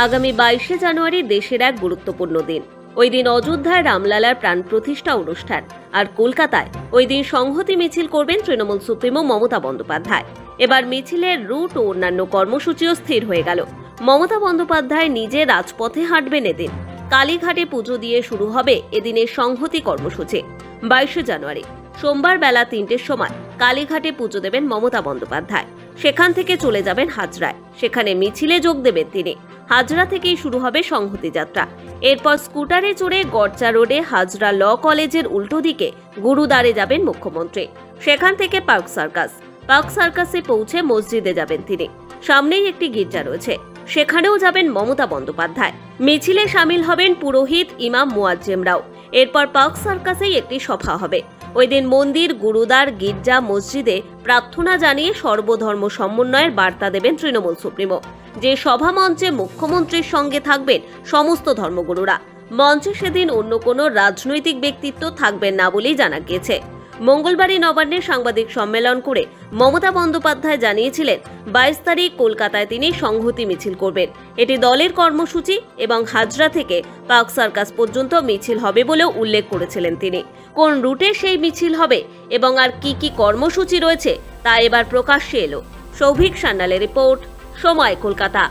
আগামী 22শে জানুয়ারি দেশের এক গুরুত্বপূর্ণ দিন। ওই দিন অযোধ্যায় রামলালার প্রাণ প্রতিষ্ঠা অনুষ্ঠান, আর কলকাতায় ওই দিন সংহতি মিছিল করবেন তৃণমূল সুপ্রিমো মমতা বন্দ্যোপাধ্যায়। এবার মিছিলের রুট ও অন্যান্য কর্মসূচিও স্থির হয়ে গেল। মমতা বন্দ্যোপাধ্যায় নিজে রাজপথে হাঁটবেন এদিন। কালীঘাটে পুজো দিয়ে শুরু হবে এদিনের সংহতি কর্মসূচি। 22শে জানুয়ারি সোমবার বেলা 3টের সময় কালীঘাটে পুজো দেবেন মমতা বন্দ্যোপাধ্যায়। সেখান থেকে চলে যাবেন হাজরায়, সেখানে মিছিলে যোগ দেবেন তিনি। হাজরা থেকেই শুরু হবে সংহতি যাত্রা। এরপর স্কুটারে চড়ে গড়চা রোডে হাজরা ল কলেজের উল্টো দিকে গুরুদ্বারে যাবেন মুখ্যমন্ত্রী। সেখান থেকে পার্ক সার্কাসে পৌঁছে মসজিদে যাবেন তিনি। সামনেই একটি গির্জা রয়েছে, সেখানেও যাবেন মমতা বন্দ্যোপাধ্যায়। মিছিলে সামিল হবেন পুরোহিত ইমাম মুয়াজ্জেমরাও। এরপর পার্ক সার্কাসেই একটি সভা হবে। ওই দিন মন্দির, গুরুদ্বার, গির্জা, মসজিদে প্রার্থনা জানিয়ে সর্বধর্ম সমন্বয়ের বার্তা দেবেন তৃণমূল সুপ্রিমো। যে সভা মঞ্চে মুখ্যমন্ত্রীর সঙ্গে থাকবেন সমস্ত ধর্মগুরুরা। মঞ্চে সেদিন অন্য কোনো রাজনৈতিক ব্যক্তিত্ব থাকবেন না বলেই জানা গিয়েছে। মঙ্গলবারই নবান্নে সাংবাদিক সম্মেলন করে মমতা বন্দ্যোপাধ্যায় জানিয়েছিলেন 22 তারিখ কলকাতায় তিনি সংহতি মিছিল করবেন। এটি দলের কর্মসূচি এবং হাজরা থেকে পার্ক সার্কাস পর্যন্ত মিছিল হবে বলেও উল্লেখ করেছিলেন তিনি। কোন রুটে সেই মিছিল হবে এবং আর কি কি কর্মসূচি রয়েছে তা এবার প্রকাশ্যে এলো। সৌভিক সান্যালের রিপোর্ট, সময়, কলকাতা।